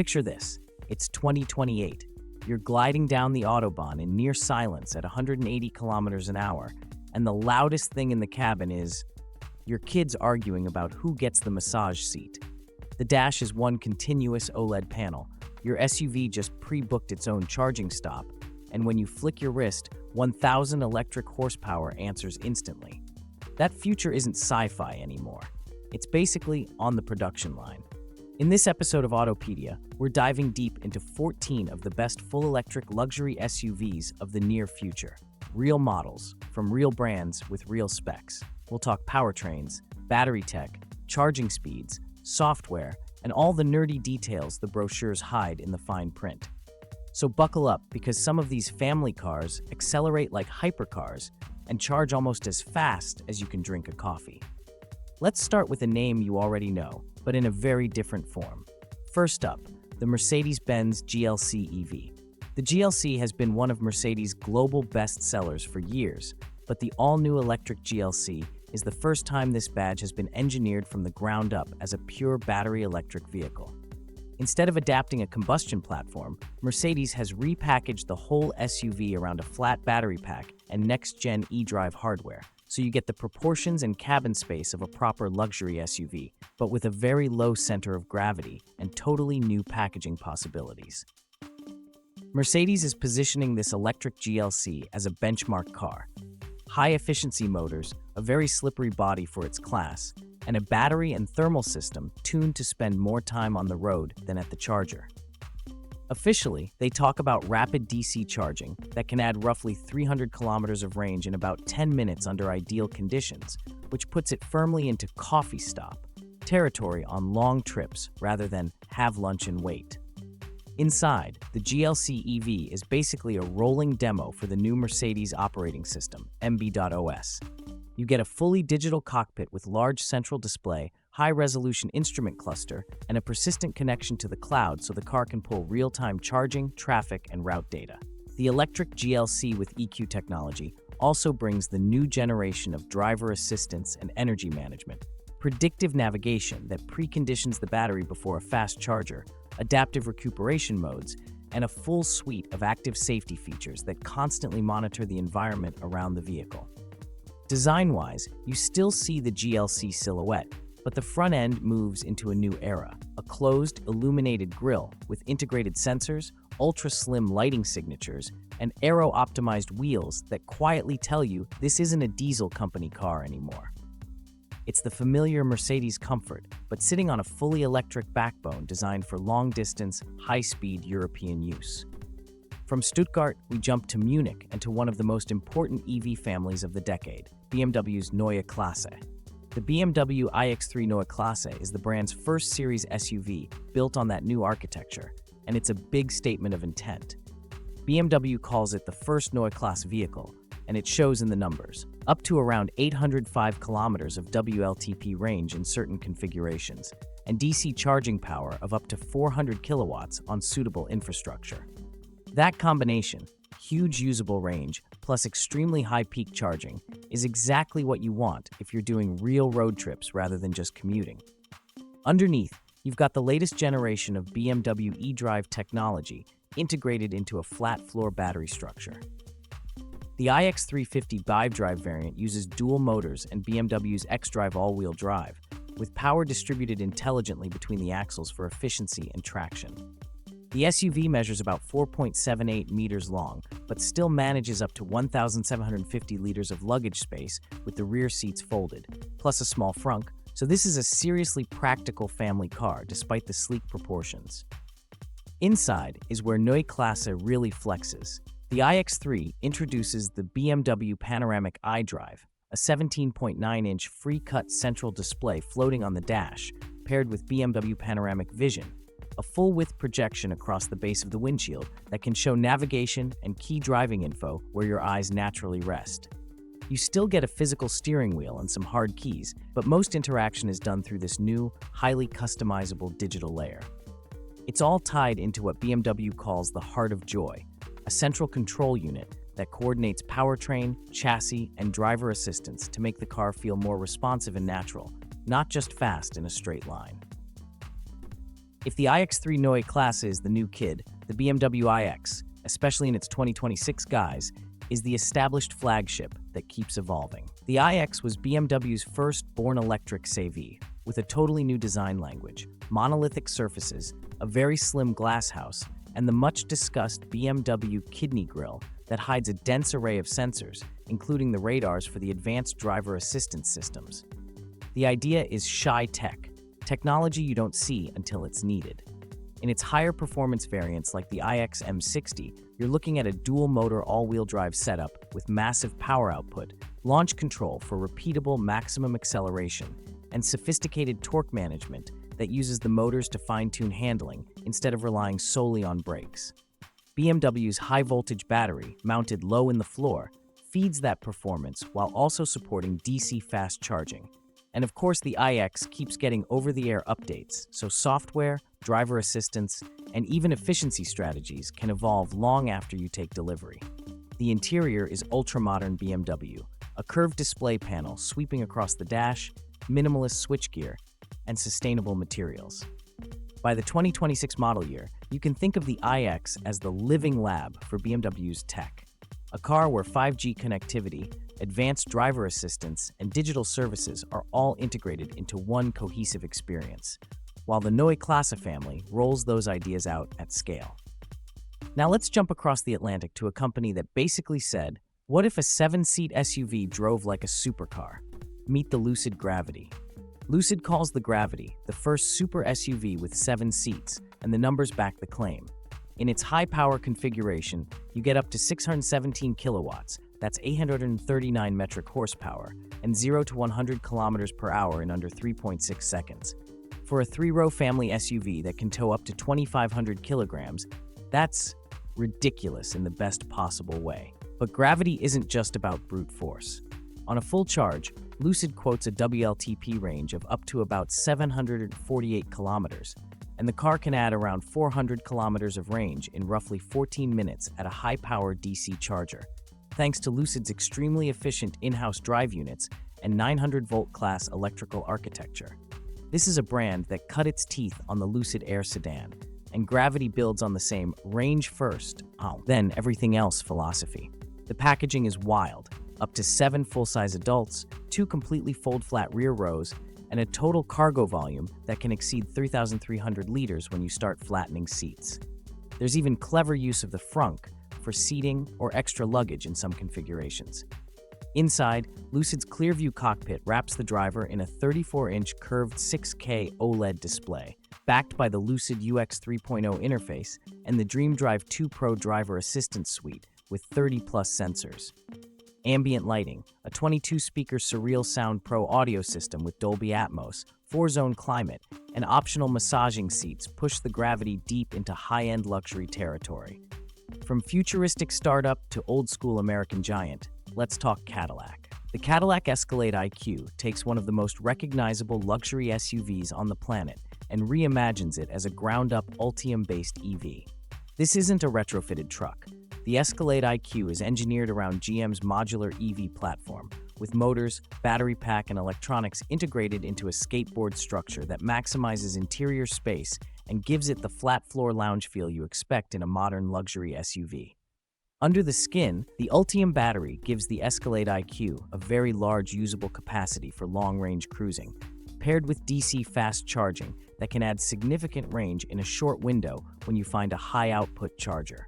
Picture this. It's 2028. You're gliding down the Autobahn in near silence at 180 kilometers an hour, and the loudest thing in the cabin is your kids arguing about who gets the massage seat. The dash is one continuous OLED panel. Your SUV just pre-booked its own charging stop, and when you flick your wrist, 1,000 electric horsepower answers instantly. That future isn't sci-fi anymore. It's basically on the production line. In this episode of AutoPedia, we're diving deep into 14 of the best full-electric luxury SUVs of the near future. Real models, from real brands with real specs. We'll talk powertrains, battery tech, charging speeds, software, and all the nerdy details the brochures hide in the fine print. So buckle up, because some of these family cars accelerate like hypercars and charge almost as fast as you can drink a coffee. Let's start with a name you already know, but in a very different form. First up, the Mercedes-Benz GLC EV. The GLC has been one of Mercedes' global bestsellers for years, but the all-new electric GLC is the first time this badge has been engineered from the ground up as a pure battery electric vehicle. Instead of adapting a combustion platform, Mercedes has repackaged the whole SUV around a flat battery pack and next-gen eDrive hardware, so you get the proportions and cabin space of a proper luxury SUV, but with a very low center of gravity and totally new packaging possibilities. Mercedes is positioning this electric GLC as a benchmark car. High-efficiency motors, a very slippery body for its class, and a battery and thermal system tuned to spend more time on the road than at the charger. Officially, they talk about rapid DC charging that can add roughly 300 kilometers of range in about 10 minutes under ideal conditions, which puts it firmly into coffee stop territory on long trips rather than have lunch and wait. Inside, the GLC EV is basically a rolling demo for the new Mercedes operating system, MB.OS. You get a fully digital cockpit with large central display, high-resolution instrument cluster, and a persistent connection to the cloud so the car can pull real-time charging, traffic, and route data. The electric GLC with EQ technology also brings the new generation of driver assistance and energy management, predictive navigation that preconditions the battery before a fast charger, adaptive recuperation modes, and a full suite of active safety features that constantly monitor the environment around the vehicle. Design-wise, you still see the GLC silhouette, but the front end moves into a new era, a closed, illuminated grille with integrated sensors, ultra-slim lighting signatures, and aero-optimized wheels that quietly tell you this isn't a diesel company car anymore. It's the familiar Mercedes comfort, but sitting on a fully electric backbone designed for long-distance, high-speed European use. From Stuttgart, we jump to Munich and to one of the most important EV families of the decade, BMW's Neue Klasse. The BMW iX3 Neue Klasse is the brand's first series SUV built on that new architecture, and it's a big statement of intent. BMW calls it the first Neue Klasse vehicle, and it shows in the numbers, up to around 805 kilometers of WLTP range in certain configurations, and DC charging power of up to 400 kilowatts on suitable infrastructure. That combination, huge usable range, plus extremely high peak charging, is exactly what you want if you're doing real road trips rather than just commuting. Underneath, you've got the latest generation of BMW eDrive technology integrated into a flat-floor battery structure. The iX350 BiDrive variant uses dual motors and BMW's xDrive all-wheel drive, with power distributed intelligently between the axles for efficiency and traction. The SUV measures about 4.78 meters long, but still manages up to 1,750 liters of luggage space with the rear seats folded, plus a small frunk, so this is a seriously practical family car despite the sleek proportions. Inside is where Neue Klasse really flexes. The iX3 introduces the BMW Panoramic iDrive, a 17.9-inch free-cut central display floating on the dash, paired with BMW Panoramic Vision, a full-width projection across the base of the windshield that can show navigation and key driving info where your eyes naturally rest. You still get a physical steering wheel and some hard keys, but most interaction is done through this new, highly customizable digital layer. It's all tied into what BMW calls the Heart of Joy, a central control unit that coordinates powertrain, chassis, and driver assistance to make the car feel more responsive and natural, not just fast in a straight line. If the iX3 Neue Klasse is the new kid, the BMW iX, especially in its 2026 guise, is the established flagship that keeps evolving. The iX was BMW's first born electric EV, with a totally new design language, monolithic surfaces, a very slim glasshouse, and the much-discussed BMW kidney grille that hides a dense array of sensors, including the radars for the advanced driver assistance systems. The idea is shy tech, technology you don't see until it's needed. In its higher performance variants like the iX M60, you're looking at a dual-motor all-wheel drive setup with massive power output, launch control for repeatable maximum acceleration, and sophisticated torque management that uses the motors to fine-tune handling instead of relying solely on brakes. BMW's high-voltage battery, mounted low in the floor, feeds that performance while also supporting DC fast charging. And of course, the iX keeps getting over-the-air updates, so software, driver assistance, and even efficiency strategies can evolve long after you take delivery. The interior is ultra-modern BMW, a curved display panel sweeping across the dash, minimalist switchgear, and sustainable materials. By the 2026 model year, you can think of the iX as the living lab for BMW's tech. A car where 5G connectivity, advanced driver assistance, and digital services are all integrated into one cohesive experience, while the Neue Klasse family rolls those ideas out at scale. Now let's jump across the Atlantic to a company that basically said, what if a 7-seat SUV drove like a supercar? Meet the Lucid Gravity. Lucid calls the Gravity the first super SUV with 7 seats, and the numbers back the claim. In its high-power configuration, you get up to 617 kilowatts, that's 839 metric horsepower, and 0 to 100 kilometers per hour in under 3.6 seconds. For a 3-row family SUV that can tow up to 2,500 kilograms, that's ridiculous in the best possible way. But Gravity isn't just about brute force. On a full charge, Lucid quotes a WLTP range of up to about 748 kilometers, and the car can add around 400 kilometers of range in roughly 14 minutes at a high-power DC charger, thanks to Lucid's extremely efficient in-house drive units and 900-volt class electrical architecture. This is a brand that cut its teeth on the Lucid Air sedan, and Gravity builds on the same range first, then everything else philosophy. The packaging is wild, up to 7 full-size adults, 2 completely fold-flat rear rows, and a total cargo volume that can exceed 3,300 liters when you start flattening seats. There's even clever use of the frunk for seating or extra luggage in some configurations. Inside, Lucid's Clearview cockpit wraps the driver in a 34-inch curved 6K OLED display, backed by the Lucid UX 3.0 interface and the DreamDrive 2 Pro driver assistance suite with 30-plus sensors. Ambient lighting, a 22-speaker Surreal Sound Pro audio system with Dolby Atmos, 4-zone climate, and optional massaging seats push the Gravity deep into high-end luxury territory. From futuristic startup to old-school American giant, let's talk Cadillac. The Cadillac Escalade IQ takes one of the most recognizable luxury SUVs on the planet and reimagines it as a ground-up Ultium-based EV. This isn't a retrofitted truck. The Escalade IQ is engineered around GM's modular EV platform, with motors, battery pack, and electronics integrated into a skateboard structure that maximizes interior space and gives it the flat-floor lounge feel you expect in a modern luxury SUV. Under the skin, the Ultium battery gives the Escalade IQ a very large usable capacity for long-range cruising, paired with DC fast charging that can add significant range in a short window when you find a high-output charger.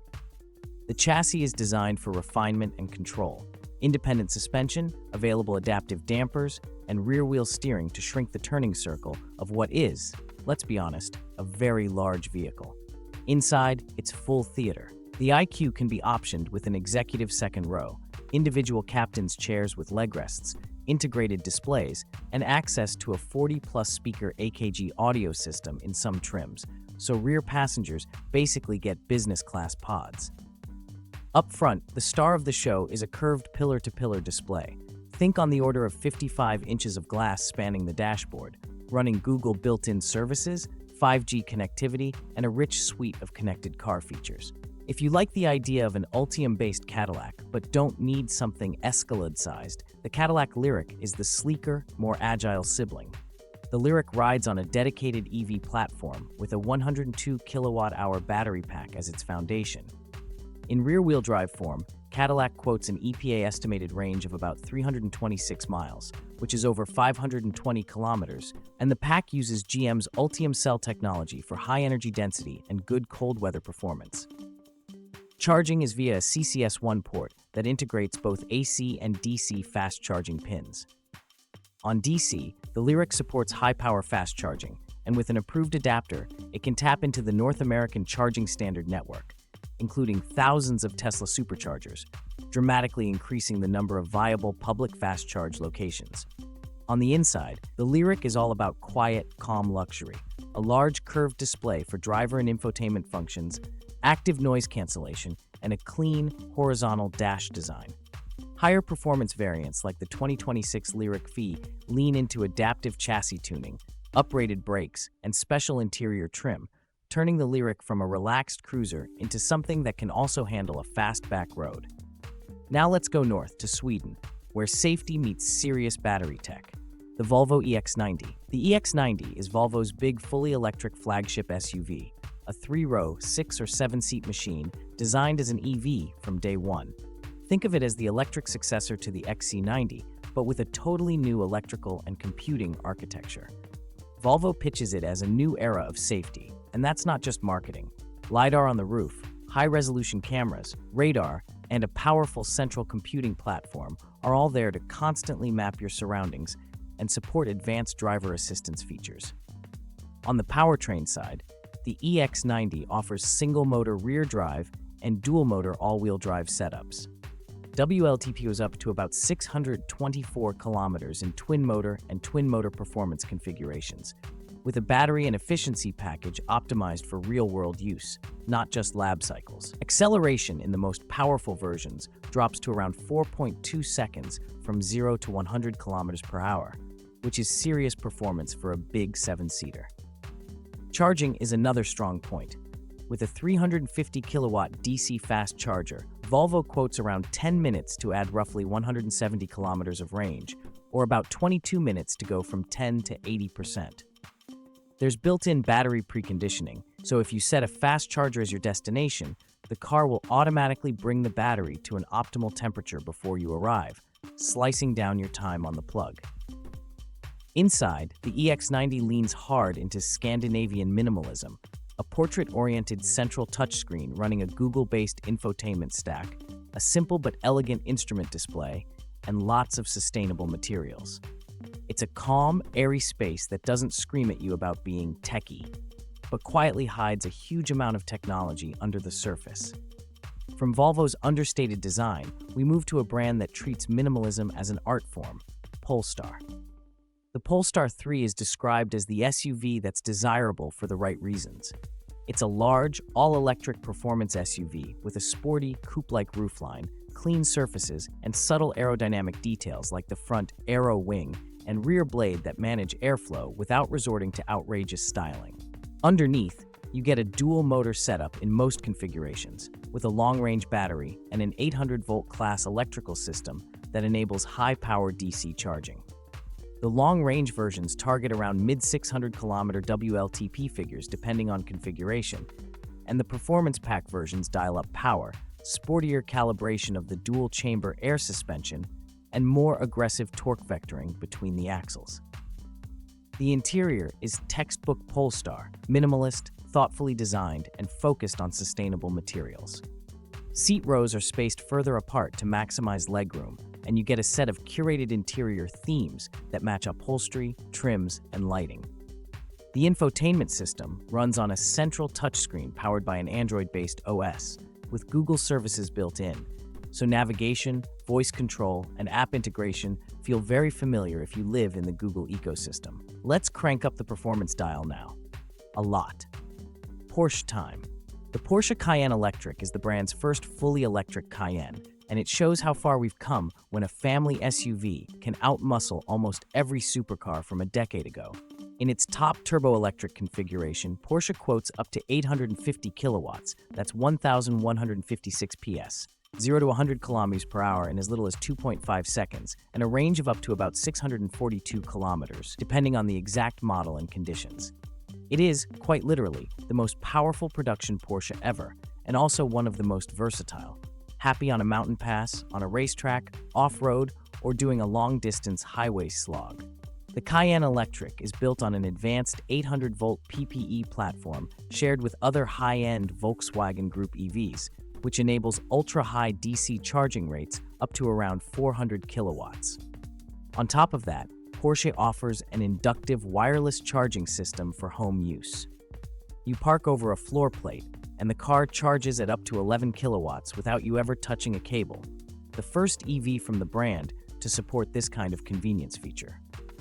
The chassis is designed for refinement and control. Independent suspension, available adaptive dampers, and rear-wheel steering to shrink the turning circle of what is, let's be honest, a very large vehicle. Inside, it's full theater. The IQ can be optioned with an executive second row, individual captain's chairs with leg rests, integrated displays, and access to a 40-plus speaker AKG audio system in some trims, so rear passengers basically get business-class pods. Up front, the star of the show is a curved pillar-to-pillar display. Think on the order of 55 inches of glass spanning the dashboard, running Google built-in services, 5G connectivity, and a rich suite of connected car features. If you like the idea of an Ultium-based Cadillac but don't need something Escalade-sized, the Cadillac Lyriq is the sleeker, more agile sibling. The Lyriq rides on a dedicated EV platform with a 102 kilowatt-hour battery pack as its foundation. In rear-wheel drive form, Cadillac quotes an EPA estimated range of about 326 miles, which is over 520 kilometers, and the pack uses GM's Ultium cell technology for high energy density and good cold weather performance. Charging is via a CCS1 port that integrates both AC and DC fast charging pins. On DC, the Lyriq supports high-power fast charging, and with an approved adapter, it can tap into the North American Charging Standard network, including thousands of Tesla superchargers, dramatically increasing the number of viable public fast charge locations. On the inside, the Lyriq is all about quiet, calm luxury, a large curved display for driver and infotainment functions, active noise cancellation, and a clean, horizontal dash design. Higher performance variants like the 2026 Lyriq FE lean into adaptive chassis tuning, uprated brakes, and special interior trim, turning the Lyriq from a relaxed cruiser into something that can also handle a fast back road. Now let's go north to Sweden, where safety meets serious battery tech. The Volvo EX90. The EX90 is Volvo's big fully electric flagship SUV, a 3-row, 6- or 7-seat machine designed as an EV from day one. Think of it as the electric successor to the XC90, but with a totally new electrical and computing architecture. Volvo pitches it as a new era of safety, and that's not just marketing. LiDAR on the roof, high-resolution cameras, radar, and a powerful central computing platform are all there to constantly map your surroundings and support advanced driver assistance features. On the powertrain side, the EX90 offers single-motor rear drive and dual-motor all-wheel drive setups. WLTP was up to about 624 kilometers in twin-motor and twin-motor performance configurations, with a battery and efficiency package optimized for real-world use, not just lab cycles. Acceleration in the most powerful versions drops to around 4.2 seconds from 0 to 100 kilometers per hour, which is serious performance for a big 7-seater. Charging is another strong point. With a 350 kilowatt DC fast charger, Volvo quotes around 10 minutes to add roughly 170 kilometers of range, or about 22 minutes to go from 10 to 80%. There's built-in battery preconditioning, so if you set a fast charger as your destination, the car will automatically bring the battery to an optimal temperature before you arrive, slicing down your time on the plug. Inside, the EX90 leans hard into Scandinavian minimalism, a portrait-oriented central touchscreen running a Google-based infotainment stack, a simple but elegant instrument display, and lots of sustainable materials. It's a calm, airy space that doesn't scream at you about being techy, but quietly hides a huge amount of technology under the surface. From Volvo's understated design, we move to a brand that treats minimalism as an art form, Polestar. The Polestar 3 is described as the SUV that's desirable for the right reasons. It's a large, all-electric performance SUV with a sporty, coupe-like roofline, clean surfaces, and subtle aerodynamic details like the front aero wing and rear blade that manage airflow without resorting to outrageous styling. Underneath, you get a dual-motor setup in most configurations, with a long-range battery and an 800-volt class electrical system that enables high-power DC charging. The long-range versions target around mid-600-kilometer WLTP figures depending on configuration, and the performance pack versions dial up power, sportier calibration of the dual-chamber air suspension, and more aggressive torque vectoring between the axles. The interior is textbook Polestar, minimalist, thoughtfully designed, and focused on sustainable materials. Seat rows are spaced further apart to maximize legroom, and you get a set of curated interior themes that match upholstery, trims, and lighting. The infotainment system runs on a central touchscreen powered by an Android-based OS, with Google services built in, so navigation, voice control, and app integration feel very familiar if you live in the Google ecosystem. Let's crank up the performance dial now. A lot. Porsche time. The Porsche Cayenne Electric is the brand's first fully electric Cayenne, and it shows how far we've come when a family SUV can outmuscle almost every supercar from a decade ago. In its top turbo-electric configuration, Porsche quotes up to 850 kilowatts, that's 1,156 PS, 0 to 100 kilometers per hour in as little as 2.5 seconds, and a range of up to about 642 kilometers, depending on the exact model and conditions. It is, quite literally, the most powerful production Porsche ever, and also one of the most versatile. Happy on a mountain pass, on a racetrack, off-road, or doing a long-distance highway slog. The Cayenne Electric is built on an advanced 800-volt PPE platform shared with other high-end Volkswagen Group EVs, which enables ultra-high DC charging rates up to around 400 kilowatts. On top of that, Porsche offers an inductive wireless charging system for home use. You park over a floor plate, and the car charges at up to 11 kilowatts without you ever touching a cable. The first EV from the brand to support this kind of convenience feature.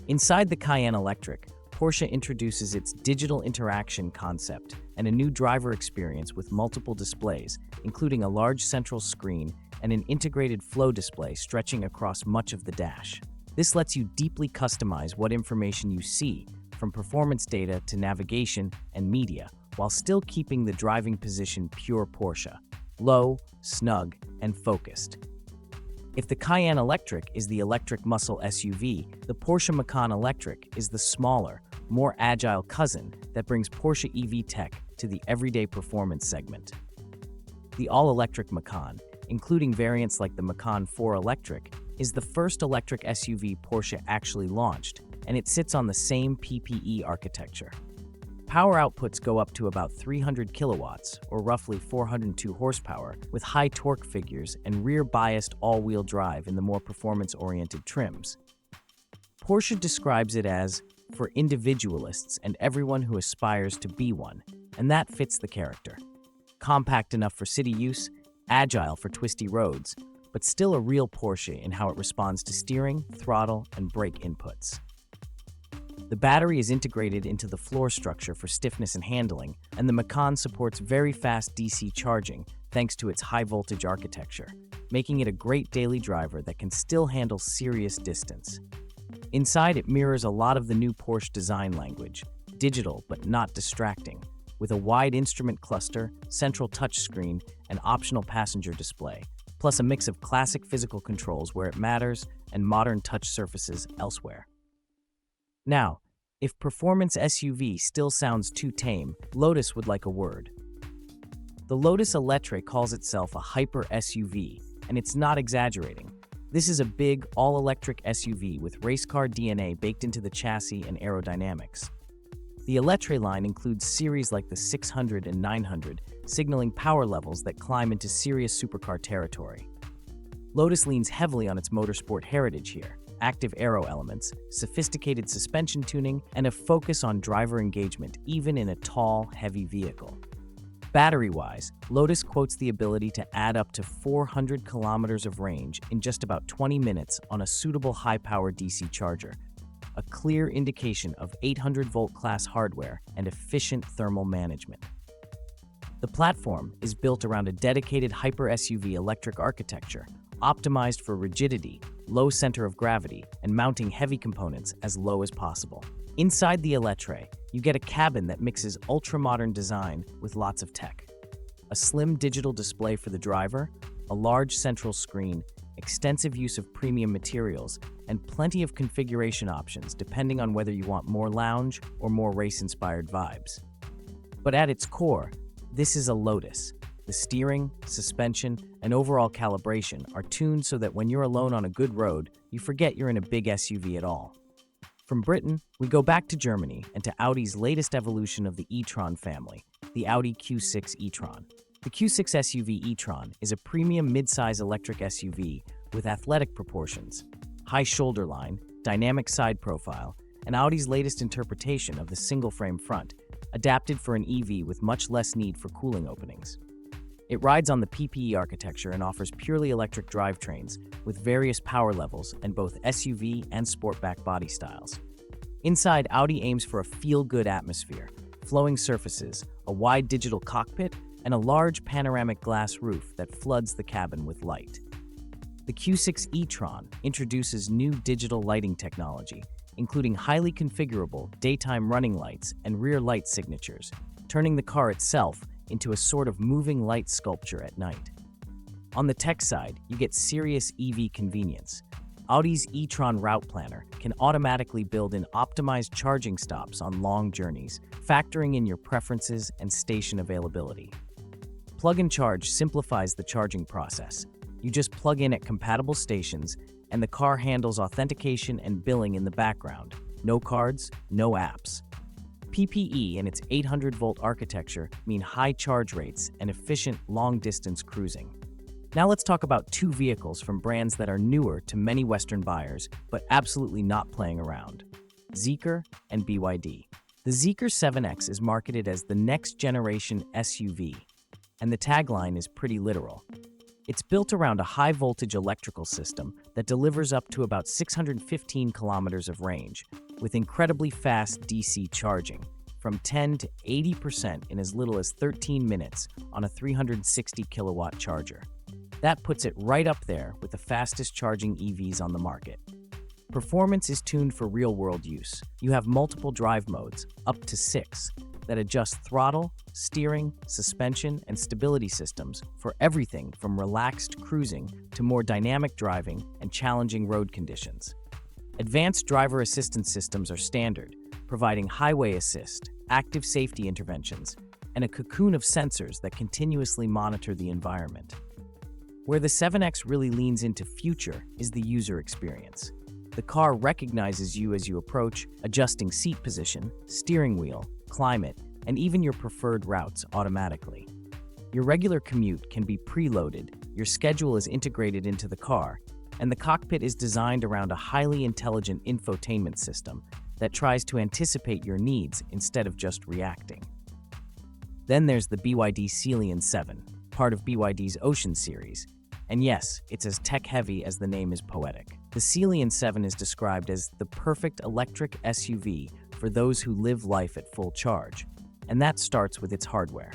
Inside the Cayenne Electric, Porsche introduces its digital interaction concept and a new driver experience with multiple displays, including a large central screen and an integrated flow display stretching across much of the dash. This lets you deeply customize what information you see, from performance data to navigation and media, while still keeping the driving position pure Porsche: low, snug, and focused. If the Cayenne Electric is the electric muscle SUV, the Porsche Macan Electric is the smaller, more agile cousin that brings Porsche EV tech to the everyday performance segment. The all-electric Macan, including variants like the Macan 4 Electric, is the first electric SUV Porsche actually launched, and it sits on the same PPE architecture. Power outputs go up to about 300 kilowatts, or roughly 402 horsepower, with high torque figures and rear-biased all-wheel drive in the more performance-oriented trims. Porsche describes it as for individualists and everyone who aspires to be one, and that fits the character. Compact enough for city use, agile for twisty roads, but still a real Porsche in how it responds to steering, throttle, and brake inputs. The battery is integrated into the floor structure for stiffness and handling, and the Macan supports very fast DC charging thanks to its high-voltage architecture, making it a great daily driver that can still handle serious distance. Inside, it mirrors a lot of the new Porsche design language, digital but not distracting, with a wide instrument cluster, central touchscreen, and optional passenger display, plus a mix of classic physical controls where it matters and modern touch surfaces elsewhere. Now, if performance SUV still sounds too tame, Lotus would like a word. The Lotus Eletre calls itself a hyper SUV, and it's not exaggerating. This is a big, all-electric SUV with race car DNA baked into the chassis and aerodynamics. The Eletre line includes series like the 600 and 900, signaling power levels that climb into serious supercar territory. Lotus leans heavily on its motorsport heritage here: active aero elements, sophisticated suspension tuning, and a focus on driver engagement even in a tall, heavy vehicle. Battery-wise, Lotus quotes the ability to add up to 400 kilometers of range in just about 20 minutes on a suitable high-power DC charger, a clear indication of 800-volt class hardware and efficient thermal management. The platform is built around a dedicated hyper-SUV electric architecture, optimized for rigidity, low center of gravity, and mounting heavy components as low as possible. Inside the Eletre, you get a cabin that mixes ultra-modern design with lots of tech. A slim digital display for the driver, a large central screen, extensive use of premium materials, and plenty of configuration options depending on whether you want more lounge or more race-inspired vibes. But at its core, this is a Lotus. The steering, suspension, and overall calibration are tuned so that when you're alone on a good road, you forget you're in a big SUV at all. From Britain, we go back to Germany and to Audi's latest evolution of the e-tron family, the Audi Q6 e-tron. The Q6 SUV e-tron is a premium midsize electric SUV with athletic proportions, high shoulder line, dynamic side profile, and Audi's latest interpretation of the single-frame front, adapted for an EV with much less need for cooling openings. It rides on the PPE architecture and offers purely electric drivetrains with various power levels and both SUV and sportback body styles. Inside, Audi aims for a feel-good atmosphere, flowing surfaces, a wide digital cockpit, and a large panoramic glass roof that floods the cabin with light. The Q6 e-tron introduces new digital lighting technology, including highly configurable daytime running lights and rear light signatures, turning the car itself into a sort of moving light sculpture at night. On the tech side, you get serious EV convenience. Audi's e-tron route planner can automatically build in optimized charging stops on long journeys, factoring in your preferences and station availability. Plug and Charge simplifies the charging process. You just plug in at compatible stations, and the car handles authentication and billing in the background. No cards, no apps. PPE and its 800-volt architecture mean high charge rates and efficient long-distance cruising. Now let's talk about two vehicles from brands that are newer to many Western buyers, but absolutely not playing around: Zeekr and BYD. The Zeekr 7X is marketed as the next-generation SUV, and the tagline is pretty literal. It's built around a high-voltage electrical system that delivers up to about 615 kilometers of range, with incredibly fast DC charging, from 10 to 80% in as little as 13 minutes on a 360-kilowatt charger. That puts it right up there with the fastest charging EVs on the market. Performance is tuned for real-world use. You have multiple drive modes, up to 6, that adjust throttle, steering, suspension, and stability systems for everything from relaxed cruising to more dynamic driving and challenging road conditions. Advanced driver assistance systems are standard, providing highway assist, active safety interventions, and a cocoon of sensors that continuously monitor the environment. Where the 7X really leans into future is the user experience. The car recognizes you as you approach, adjusting seat position, steering wheel, climate, and even your preferred routes automatically. Your regular commute can be preloaded, your schedule is integrated into the car, and the cockpit is designed around a highly intelligent infotainment system that tries to anticipate your needs instead of just reacting. Then there's the BYD Sealion 7, part of BYD's Ocean series. And yes, it's as tech-heavy as the name is poetic. The Sealion 7 is described as the perfect electric SUV for those who live life at full charge, and that starts with its hardware.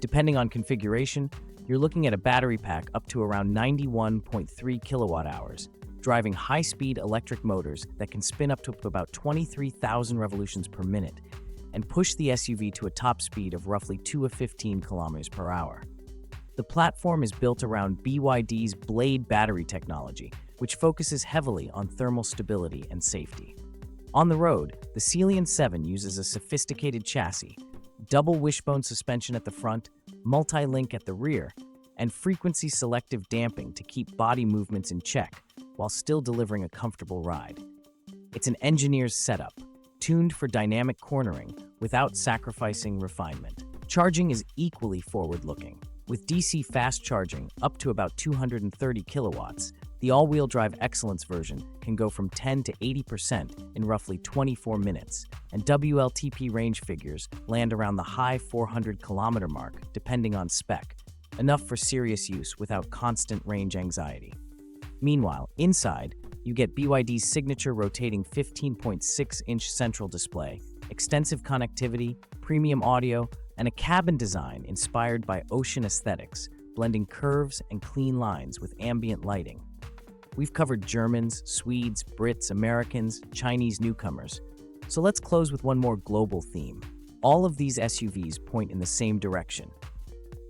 Depending on configuration, you're looking at a battery pack up to around 91.3 kilowatt-hours, driving high-speed electric motors that can spin up to about 23,000 revolutions per minute and push the SUV to a top speed of roughly 2 to 15 kilometers per hour. The platform is built around BYD's Blade battery technology, which focuses heavily on thermal stability and safety. On the road, the Sealion 7 uses a sophisticated chassis, double wishbone suspension at the front, multi-link at the rear, and frequency-selective damping to keep body movements in check while still delivering a comfortable ride. It's an engineer's setup, tuned for dynamic cornering without sacrificing refinement. Charging is equally forward-looking. With DC fast charging up to about 230 kilowatts, the all-wheel drive Excellence version can go from 10 to 80% in roughly 24 minutes, and WLTP range figures land around the high 400-kilometer mark, depending on spec, enough for serious use without constant range anxiety. Meanwhile, inside, you get BYD's signature rotating 15.6-inch central display, extensive connectivity, premium audio, and a cabin design inspired by ocean aesthetics, blending curves and clean lines with ambient lighting. We've covered Germans, Swedes, Brits, Americans, Chinese newcomers. So let's close with one more global theme. All of these SUVs point in the same direction.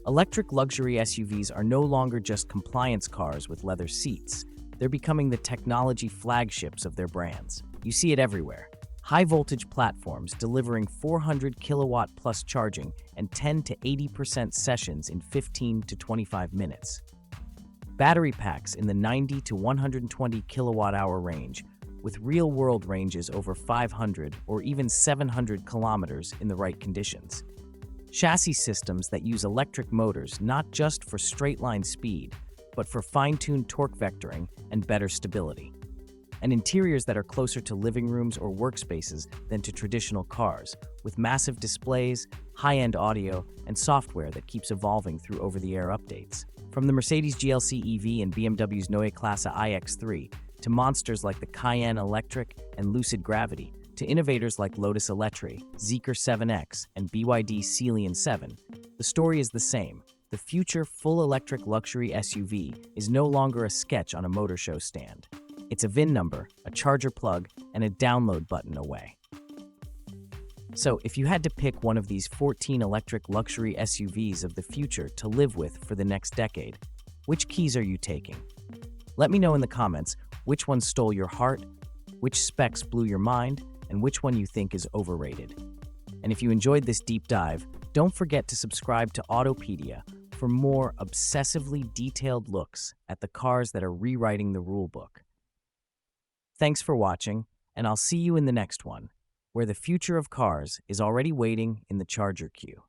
Electric luxury SUVs are no longer just compliance cars with leather seats. They're becoming the technology flagships of their brands. You see it everywhere. High-voltage platforms delivering 400 kilowatt-plus charging and 10 to 80% sessions in 15 to 25 minutes. Battery packs in the 90 to 120 kilowatt-hour range, with real-world ranges over 500 or even 700 kilometers in the right conditions. Chassis systems that use electric motors not just for straight-line speed, but for fine-tuned torque vectoring and better stability. And interiors that are closer to living rooms or workspaces than to traditional cars, with massive displays, high-end audio, and software that keeps evolving through over-the-air updates. From the Mercedes GLC EV and BMW's Neue Klasse iX3, to monsters like the Cayenne Electric and Lucid Gravity, to innovators like Lotus Eletre, Zeekr 7X, and BYD Sealion 7, the story is the same. The future full-electric luxury SUV is no longer a sketch on a motor show stand. It's a VIN number, a charger plug, and a download button away. So, if you had to pick one of these 14 electric luxury SUVs of the future to live with for the next decade, Which keys are you taking? Let me know in the comments which one stole your heart, which specs blew your mind, and which one you think is overrated. And if you enjoyed this deep dive, don't forget to subscribe to AutoPedia for more obsessively detailed looks at the cars that are rewriting the rulebook. Thanks for watching, and I'll see you in the next one, where the future of cars is already waiting in the charger queue.